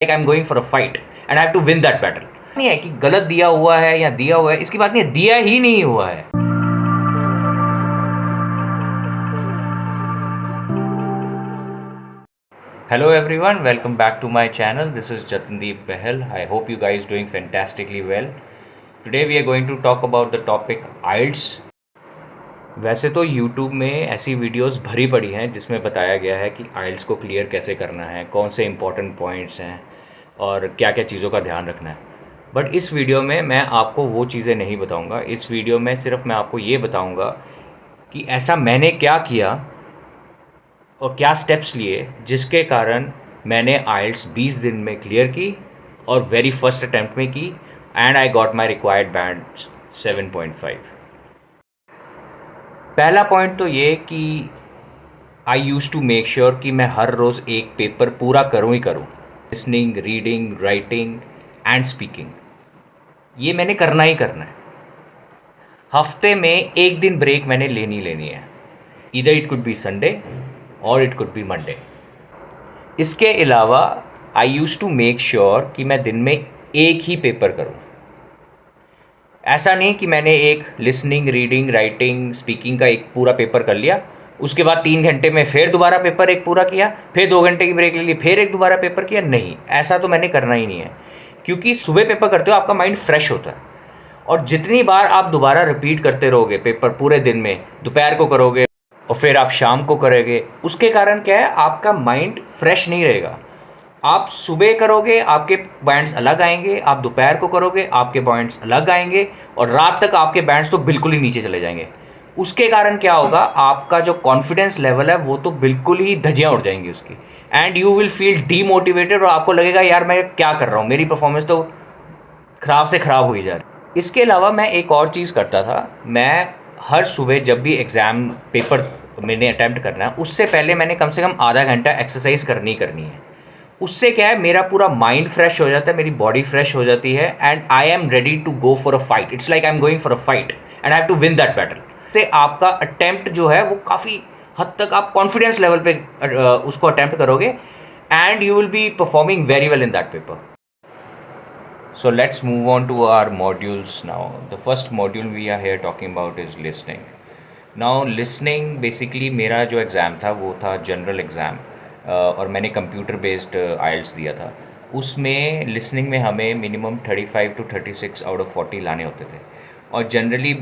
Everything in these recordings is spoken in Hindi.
like I'm going for a fight and I have to win that battle. नहीं है कि गलत दिया हुआ है या दिया हुआ है, इसकी बात नहीं है, दिया ही नहीं हुआ है. Hello everyone, welcome back to my channel. This is Jatandeep Behel. I hope you guys doing fantastically well. Today we are going to talk about the topic IELTS. वैसे तो YouTube में ऐसी वीडियोस भरी पड़ी हैं जिसमें बताया गया है कि IELTS को क्लियर कैसे करना है, कौन से इंपॉर्टेंट पॉइंट्स हैं और क्या क्या चीज़ों का ध्यान रखना है. बट इस वीडियो में मैं आपको वो चीज़ें नहीं बताऊंगा. इस वीडियो में सिर्फ मैं आपको ये बताऊंगा कि ऐसा मैंने क्या किया और क्या स्टेप्स लिए जिसके कारण मैंने IELTS 20 दिन में क्लियर की और वेरी फर्स्ट अटैम्प्ट में की and I got my required band 7.5. पहला पॉइंट तो ये कि आई यूज़ टू मेक श्योर कि मैं हर रोज़ एक पेपर पूरा करूँ ही करूँ. Listening, reading, writing and speaking, ये मैंने करना ही करना है. हफ्ते में एक दिन ब्रेक मैंने लेनी है. Either it could be Sunday और इट कुड बी मंडे. इसके अलावा आई यूज़ टू मेक श्योर कि मैं दिन में एक ही पेपर करूं. ऐसा नहीं कि मैंने एक लिसनिंग, रीडिंग, राइटिंग, स्पीकिंग का एक पूरा पेपर कर लिया, उसके बाद 3 घंटे में फिर दोबारा पेपर एक पूरा किया, फिर 2 घंटे की ब्रेक ले ली, फिर एक दोबारा पेपर किया. नहीं, ऐसा तो मैंने करना ही नहीं है. क्योंकि सुबह पेपर करते हो आपका माइंड फ्रेश होता है और जितनी बार आप दोबारा रिपीट करते रहोगे पेपर पूरे दिन में, दोपहर को करोगे और फिर आप शाम को करोगे, उसके कारण क्या है, आपका माइंड फ्रेश नहीं रहेगा. आप सुबह करोगे आपके बैंड्स अलग आएंगे, आप दोपहर को करोगे आपके पॉइंट्स अलग आएंगे और रात तक आपके बैंड्स तो बिल्कुल ही नीचे चले जाएंगे. उसके कारण क्या होगा, आपका जो कॉन्फिडेंस लेवल है वो तो बिल्कुल ही धज्जियाँ उड़ जाएंगी उसकी. And you will feel demotivated और आपको लगेगा यार मैं क्या कर रहा हूँ, मेरी परफॉर्मेंस तो ख़राब से ख़राब हुई जा रही है. इसके अलावा मैं एक और चीज़ करता था. मैं हर सुबह जब भी एग्ज़ाम पेपर मैंने अटैम्प्ट करना है, उससे पहले मैंने कम से कम आधा घंटा एक्सरसाइज करनी है. उससे क्या है, मेरा पूरा माइंड फ्रेश हो जाता है, मेरी बॉडी फ्रेश हो जाती है and I am ready to go for a fight. It's like I am going for a fight and I have to win that battle. से आपका अटैम्प्ट जो है वो काफ़ी हद तक आप कॉन्फिडेंस लेवल पे उसको अटैम्प्ट करोगे and you will be performing very well in that paper. So let's move on to our modules now. The first module we are here talking about is listening. Now listening basically मेरा जो एग्ज़ाम था वो था जनरल एग्ज़ाम और मैंने कंप्यूटर बेस्ड IELTS दिया था. उसमें लिसनिंग में हमें मिनिमम 35 to 36 आउट ऑफ 40 लाने होते थे और जनरली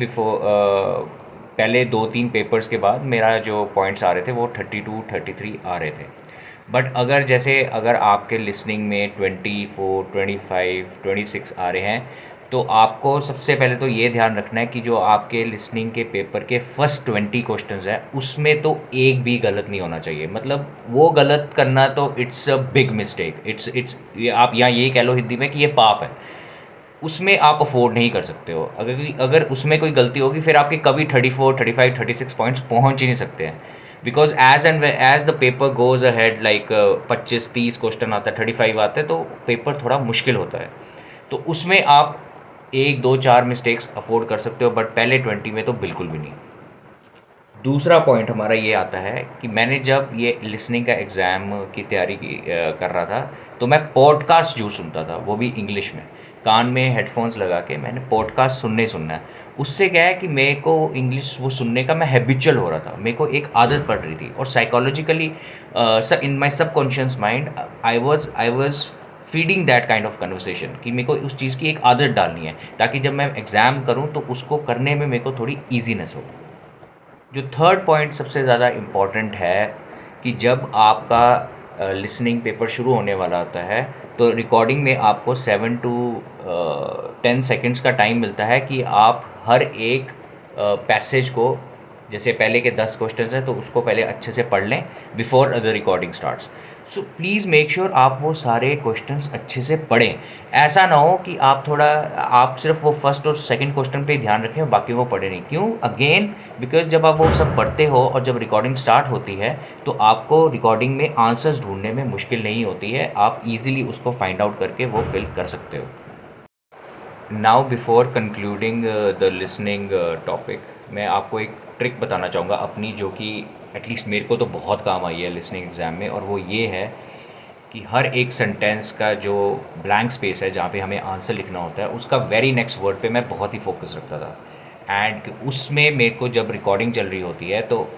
पहले 2-3 पेपर्स के बाद मेरा जो पॉइंट्स आ रहे थे वो 32-33 आ रहे थे. बट अगर आपके लिसनिंग में 24, 25, 26 आ रहे हैं तो आपको सबसे पहले तो ये ध्यान रखना है कि जो आपके लिसनिंग के पेपर के फर्स्ट 20 क्वेश्चंस हैं उसमें तो एक भी गलत नहीं होना चाहिए. मतलब वो गलत करना तो it's a big mistake. It's आप यहाँ यही कह लो हिंदी में कि ये पाप है. उसमें आप अफोर्ड नहीं कर सकते हो. अगर उसमें कोई गलती होगी फिर आपके कभी 34, 35, 36 पॉइंट्स पहुँच ही नहीं सकते हैं. Because as the paper goes ahead like 25-30 question आता है, 35 आते हैं, तो पेपर थोड़ा मुश्किल होता है. तो उसमें आप 1, 2, 4 मिस्टेक्स अफोर्ड कर सकते हो बट पहले 20 में तो बिल्कुल भी नहीं. दूसरा पॉइंट हमारा ये आता है कि मैंने जब ये लिसनिंग का एग्ज़ाम की तैयारी कर रहा था तो मैं पॉडकास्ट जो सुनता था वो भी इंग्लिश में, कान में हेडफोन्स लगा के मैंने पॉडकास्ट सुनना है. उससे क्या है कि मेरे को इंग्लिश वो सुनने का मैं हैबिचुअल हो रहा था, मेरे को एक आदत पड़ रही थी और psychologically in my subconscious mind I was feeding that kind of conversation कि मेरे को उस चीज़ की एक आदत डालनी है ताकि जब मैं एग्ज़ाम करूँ तो उसको करने में मेरे को थोड़ी ईजीनेस हो. जो थर्ड पॉइंट सबसे ज़्यादा इम्पॉर्टेंट है कि जब आपका लिसनिंग पेपर शुरू होने वाला होता है तो रिकॉर्डिंग में आपको 7 to 10 सेकेंड्स का टाइम मिलता है कि आप हर एक पैसेज को, जैसे पहले के 10 क्वेश्चंस हैं तो उसको पहले अच्छे से पढ़ लें before the recording starts. So please make sure आप वो सारे क्वेश्चंस अच्छे से पढ़ें. ऐसा ना हो कि आप सिर्फ वो फर्स्ट और सेकंड क्वेश्चन पे ही ध्यान रखें और बाकी वो पढ़े नहीं. क्यों? अगेन बिकॉज जब आप वो सब पढ़ते हो और जब रिकॉर्डिंग स्टार्ट होती है तो आपको रिकॉर्डिंग में आंसर्स ढूंढने में मुश्किल नहीं होती है. आप ईजिली उसको फाइंड आउट करके वो फिल कर सकते हो. Now before concluding the listening topic, मैं आपको एक ट्रिक बताना चाहूँगा अपनी, जो कि एटलीस्ट मेरे को तो बहुत काम आई है लिसनिंग एग्ज़ाम में, और वो ये है कि हर एक सेंटेंस का जो ब्लैंक स्पेस है जहाँ पे हमें आंसर लिखना होता है, उसका वेरी नेक्स्ट वर्ड पे मैं बहुत ही फोकस रखता था। एंड उसमें मेरे को जब रिकॉर्डिंग चल रही होती है तो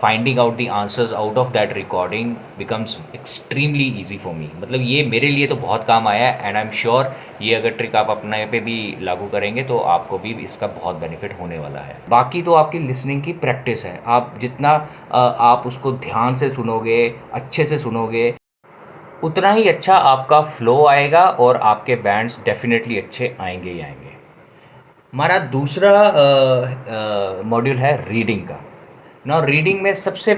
finding out the answers out of that recording becomes extremely easy for me. मतलब ये मेरे लिए तो बहुत काम आया है, एंड आई एम श्योर ये अगर ट्रिक आप अपने पे भी लागू करेंगे तो आपको भी इसका बहुत बेनिफिट होने वाला है। बाकी तो आपकी लिसनिंग की प्रैक्टिस है, आप जितना आप उसको ध्यान से सुनोगे, अच्छे से सुनोगे, उतना ही अच्छा आपका फ्लो आएगा और आपके बैंड्स डेफिनेटली अच्छे आएंगे ही आएंगे। हमारा दूसरा मॉड्यूल है रीडिंग का। ना रीडिंग में सबसे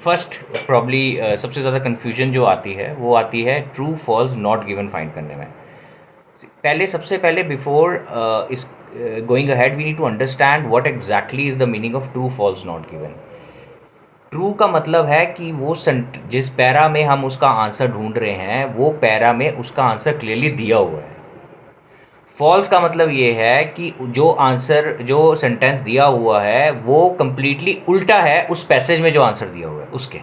फर्स्ट प्रॉब्ली सबसे ज़्यादा कन्फ्यूजन जो आती है वो आती है true false not given find करने में। सबसे पहले before is going ahead we need to understand what exactly is the meaning of true false not given. True का मतलब है कि वो जिस पैरा में हम उसका आंसर ढूंढ रहे हैं वो पैरा में उसका आंसर क्लियरली दिया हुआ है। फॉल्स का मतलब ये है कि जो आंसर जो सेंटेंस दिया हुआ है वो कंप्लीटली उल्टा है उस पैसेज में जो आंसर दिया हुआ है उसके।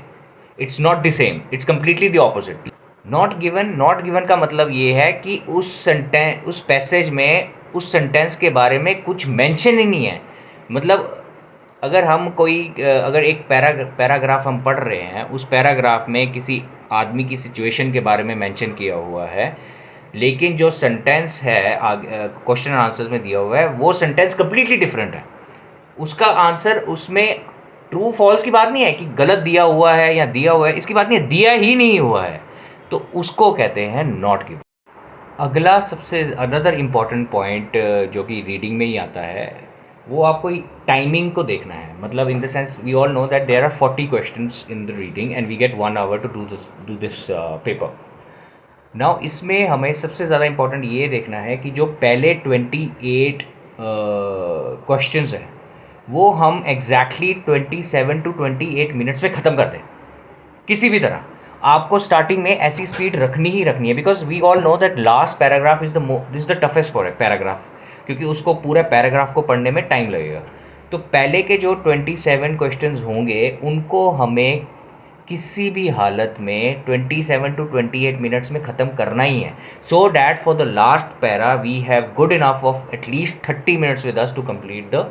It's not the same, it's completely the opposite. Not given का मतलब ये है कि उस पैसेज में उस सेंटेंस के बारे में कुछ मेंशन ही नहीं है। मतलब अगर हम अगर एक पैराग्राफ हम पढ़ रहे हैं, उस पैराग्राफ में किसी आदमी की सिचुएशन के बारे में मेंशन किया हुआ है, लेकिन जो सेंटेंस है क्वेश्चन एंड आंसर्स में दिया हुआ है वो सेंटेंस कम्प्लीटली डिफरेंट है। उसका आंसर उसमें ट्रू फॉल्स की बात नहीं है कि गलत दिया हुआ है या दिया हुआ है, इसकी बात नहीं है, दिया ही नहीं हुआ है, तो उसको कहते हैं नॉट गिवन। अगला सबसे अनदर इम्पॉर्टेंट पॉइंट जो कि रीडिंग में ही आता है वो आपको टाइमिंग को देखना है। मतलब in the sense we all know that there are 40 questions in the reading and we get 1 hour to do this paper. Now इसमें हमें सबसे ज़्यादा इम्पोर्टेंट ये देखना है कि जो पहले 28 क्वेश्चंस हैं वो हम एग्जैक्टली 27 to 28 मिनट्स में ख़त्म कर दें। किसी भी तरह आपको स्टार्टिंग में ऐसी स्पीड रखनी ही रखनी है, because we all know that last paragraph is the toughest paragraph, क्योंकि उसको पूरे पैराग्राफ को पढ़ने में टाइम लगेगा। तो पहले के जो 27 क्वेश्चंस होंगे उनको हमें किसी भी हालत में 27 to 28 मिनट्स में ख़त्म करना ही है, so that for the last para we have good enough of at least 30 minutes with us to complete the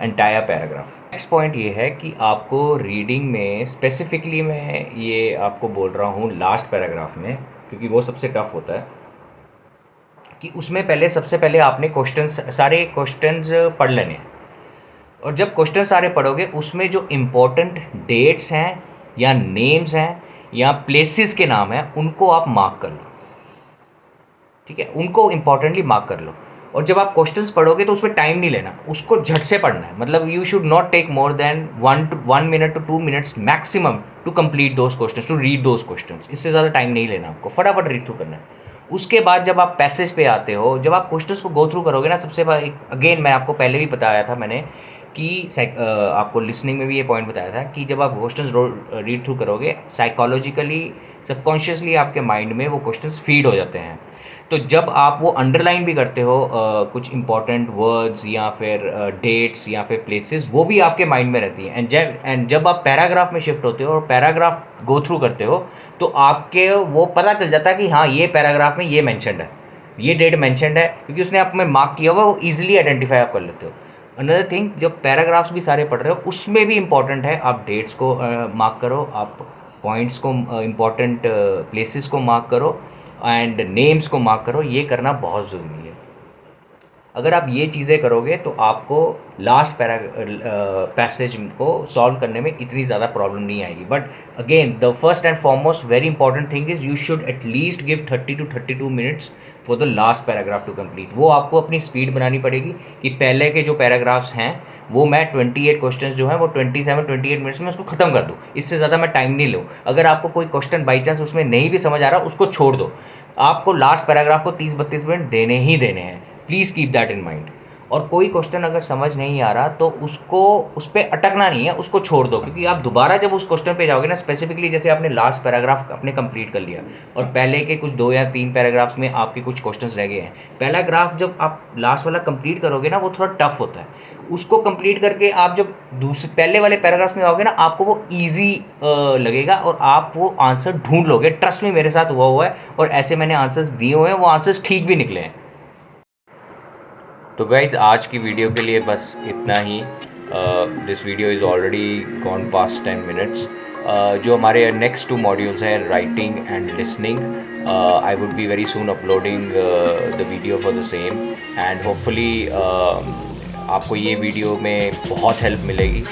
entire paragraph. Next point ये है कि आपको रीडिंग में स्पेसिफिकली मैं ये आपको बोल रहा हूँ लास्ट पैराग्राफ में, क्योंकि वो सबसे टफ होता है, कि उसमें सबसे पहले आपने सारे क्वेश्चंस पढ़ लेने हैं। और जब क्वेश्चन सारे पढ़ोगे उसमें जो इम्पोर्टेंट डेट्स हैं या नेम्स हैं या प्लेसेस के नाम हैं उनको आप मार्क कर लो, ठीक है, उनको इम्पॉर्टेंटली मार्क कर लो। और जब आप क्वेश्चंस पढ़ोगे तो उसमें टाइम नहीं लेना, उसको झट से पढ़ना है। मतलब you should not take more than 1 minute to 2 minutes maximum to complete those questions, to read those questions. इससे ज़्यादा टाइम नहीं लेना, आपको फटाफट रीड थ्रू करना है। उसके बाद जब आप पैसेज पे आते हो, जब आप क्वेश्चंस को गो थ्रू करोगे ना, सबसे अगेन मैं आपको पहले भी बताया था मैंने कि आपको लिसनिंग में भी ये पॉइंट बताया था कि जब आप क्वेश्चंस रीड थ्रू करोगे साइकोलॉजिकली सबकॉन्शियसली आपके माइंड में वो क्वेश्चंस फीड हो जाते हैं। तो जब आप वो अंडरलाइन भी करते हो कुछ इंपॉर्टेंट वर्ड्स या फिर डेट्स या फिर प्लेसेस, वो भी आपके माइंड में रहती हैं। एंड जब आप पैराग्राफ में शिफ्ट होते हो और पैराग्राफ गो थ्रू करते हो तो आपके वो पता चल जाता है कि हाँ ये पैराग्राफ में ये मैंशनड है, ये डेट मैंशनड है, क्योंकि उसने आप में मार्क किया हुआ, वो ईजिली आइडेंटिफाई आप कर लेते हो। अनदर थिंग, जब पैराग्राफ्स भी सारे पढ़ रहे हो उसमें भी इंपॉर्टेंट है आप डेट्स को मार्क करो, आप पॉइंट्स को इंपॉर्टेंट प्लेसेस को मार्क करो एंड नेम्स को मार्क करो। ये करना बहुत ज़रूरी है। अगर आप ये चीज़ें करोगे तो आपको लास्ट पैसेज को सॉल्व करने में इतनी ज़्यादा प्रॉब्लम नहीं आएगी। But again the first and foremost very important thing is you should at least give 30 to 32 minutes for the last paragraph to complete. वो आपको अपनी स्पीड बनानी पड़ेगी कि पहले के जो पैराग्राफ्स हैं वो मैं 28 क्वेश्चन जो हैं वो 27-28 मिनट्स में उसको ख़त्म कर दूँ, इससे ज़्यादा मैं टाइम नहीं लूँ। अगर आपको कोई क्वेश्चन बाई चांस उसमें नहीं भी समझ आ रहा उसको छोड़ दो, आपको लास्ट पैराग्राफ को 30-32 मिनट देने ही देने हैं। Please keep that in mind. और कोई क्वेश्चन अगर समझ नहीं आ रहा तो उसको उस पर अटकना नहीं है, उसको छोड़ दो, क्योंकि आप दोबारा जब उस क्वेश्चन पे जाओगे ना, स्पेसिफिकली जैसे आपने लास्ट पैराग्राफ अपने कंप्लीट कर लिया और पहले के कुछ 2 या 3 पैराग्राफ्स में आपके कुछ क्वेश्चंस रह गए हैं, पहला ग्राफ जब आप लास्ट वाला कंप्लीट करोगे ना वो थोड़ा टफ होता है। उसको कंप्लीट करके आप जब दूसरे पहले वाले पैराग्राफ्स में आओगे ना, आपको वो ईजी लगेगा और आप वो आंसर ढूंढ लोगे। ट्रस्ट में, मेरे साथ हुआ है और ऐसे मैंने आंसर्स दिए हुए हैं, वो आंसर्स ठीक भी निकले हैं। तो गाइज आज की वीडियो के लिए बस इतना ही। This video is already gone past 10 minutes. जो हमारे नेक्स्ट 2 मॉड्यूल्स हैं, writing and listening, I would be very soon uploading the video for the same, and hopefully आपको ये वीडियो में बहुत हेल्प मिलेगी।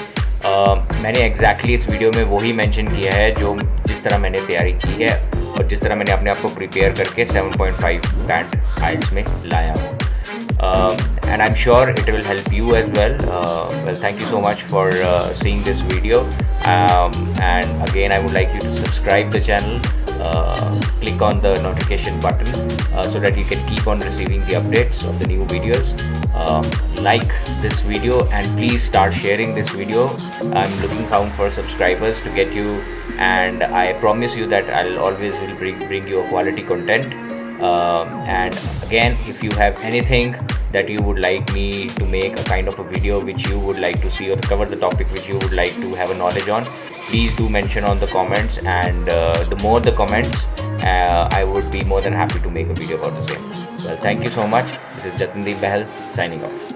मैंने एग्जैक्टली इस वीडियो में वही मेंशन किया है जो जिस तरह मैंने तैयारी की है और जिस तरह मैंने अपने आप को प्रिपेयर करके 7.5 बैंड आइल्स में लाया हूँ। And I'm sure it will help you as well. Well, thank you so much for seeing this video. And again, I would like you to subscribe the channel, click on the notification button so that you can keep on receiving the updates of the new videos. Like this video and please start sharing this video. I'm looking out for subscribers to get you, and I promise you that I'll always will bring you a quality content. And again, if you have anything that you would like me to make a kind of a video which you would like to see, or cover the topic which you would like to have a knowledge on, please do mention on the comments, and the more the comments, I would be more than happy to make a video about the same. Well, thank you so much. This is Jatindeep Bahal signing off.